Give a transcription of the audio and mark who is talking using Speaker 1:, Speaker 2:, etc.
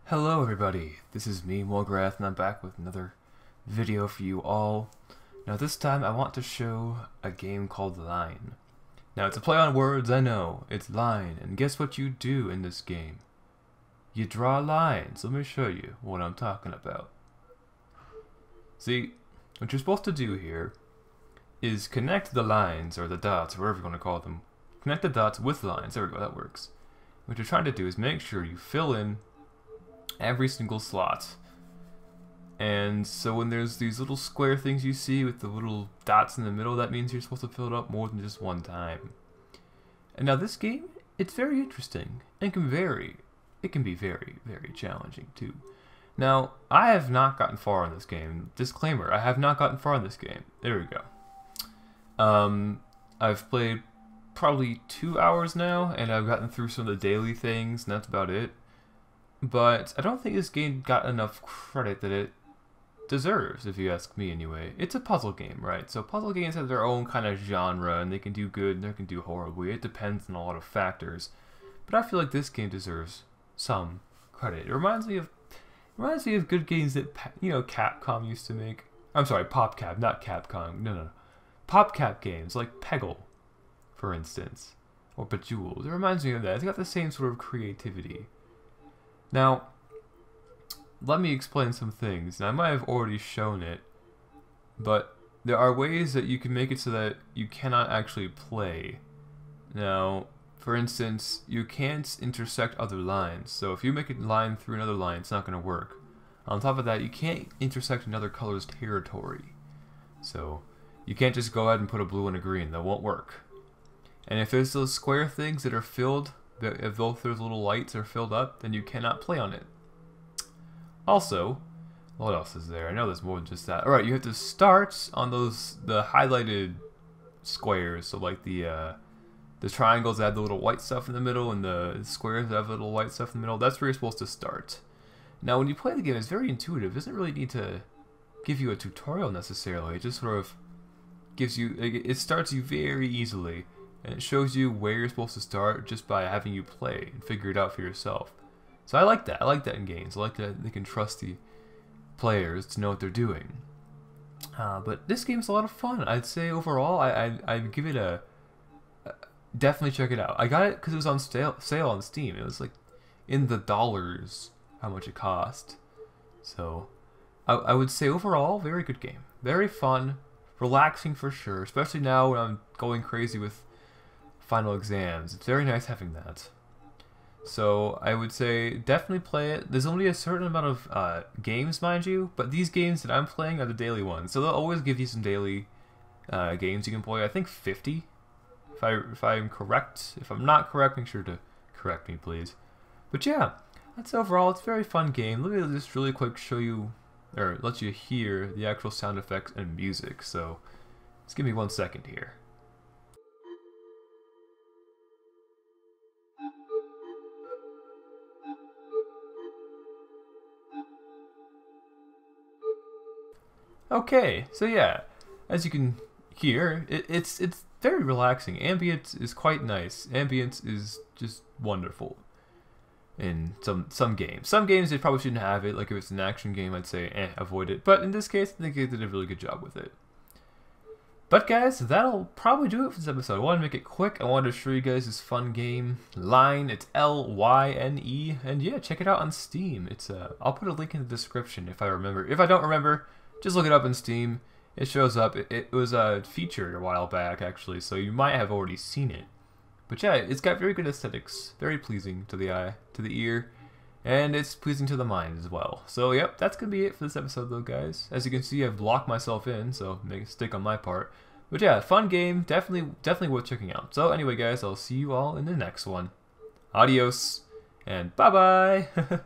Speaker 1: Hello everybody, this is me, Mulgorath, and I'm back with another video for you all. Now this time I want to show a game called Lyne. Now it's a play on words, I know, it's Lyne, and guess what you do in this game? You draw lines. Let me show you what I'm talking about. See, what you're supposed to do here is connect the lines, or the dots, or whatever you want to call them. Connect the dots with lines, there we go, that works. What you're trying to do is make sure you fill in every single slot. And so when there's these little square things you see with the little dots in the middle, that means you're supposed to fill it up more than just one time. And now this game, it's very interesting and can vary. It can be very, very challenging too. Now, I have not gotten far in this game. Disclaimer, I have not gotten far in this game. There we go. I've played probably 2 hours now, and I've gotten through some of the daily things, and that's about it. But I don't think this game got enough credit that it deserves, if you ask me anyway. It's a puzzle game, right? So puzzle games have their own kind of genre, and they can do good and they can do horribly. It depends on a lot of factors. But I feel like this game deserves some credit. It reminds me of good games that, you know, Capcom used to make. I'm sorry, PopCap, not Capcom. No. PopCap games like Peggle, for instance, or Bejeweled. It reminds me of that. It's got the same sort of creativity. Now, let me explain some things. Now, I might have already shown it, but there are ways that you can make it so that you cannot actually play. Now, for instance, you can't intersect other lines. So if you make a line through another line, it's not going to work. On top of that, you can't intersect another color's territory. So you can't just go ahead and put a blue and a green. That won't work. And if there's those square things that are filled, if both those little lights are filled up, then you cannot play on it. Also, what else is there? I know there's more than just that. Alright, you have to start on the highlighted squares. So like the triangles that have the little white stuff in the middle, and the squares that have the little white stuff in the middle. That's where you're supposed to start. Now when you play the game, it's very intuitive. It doesn't really need to give you a tutorial necessarily. It just sort of gives you, it starts you very easily. And it shows you where you're supposed to start just by having you play and figure it out for yourself. So I like that. I like that in games. I like that they can trust the players to know what they're doing. But this game's a lot of fun. I'd say overall, I'd give it a... Definitely check it out. I got it because it was on sale on Steam. It was like in the dollars how much it cost. So I would say overall, very good game. Very fun. Relaxing for sure. Especially now when I'm going crazy with final exams. It's very nice having that. So I would say definitely play it. There's only a certain amount of games, mind you, but these games that I'm playing are the daily ones. So they'll always give you some daily games you can play. I think 50, if I'm correct. If I'm not correct, make sure to correct me, please. But yeah, that's overall. It's a very fun game. Let me just really quick show you, or let you hear the actual sound effects and music. So just give me 1 second here. Okay, so yeah, as you can hear, it's very relaxing. Ambience is quite nice. Ambience is just wonderful in some games. Some games they probably shouldn't have it. Like if it's an action game, I'd say avoid it. But in this case, I think they did a really good job with it. But guys, that'll probably do it for this episode. I wanted to make it quick. I wanted to show you guys this fun game, Lyne. It's Lyne, and yeah, check it out on Steam. It's I'll put a link in the description if I remember. If I don't remember, just look it up on Steam. It shows up. It was featured a while back, actually, so you might have already seen it. But yeah, it's got very good aesthetics, very pleasing to the eye, to the ear, and it's pleasing to the mind as well. So yep, that's gonna be it for this episode, though, guys. As you can see, I've locked myself in, so make a stick on my part. But yeah, fun game, definitely worth checking out. So anyway, guys, I'll see you all in the next one. Adios, and bye bye.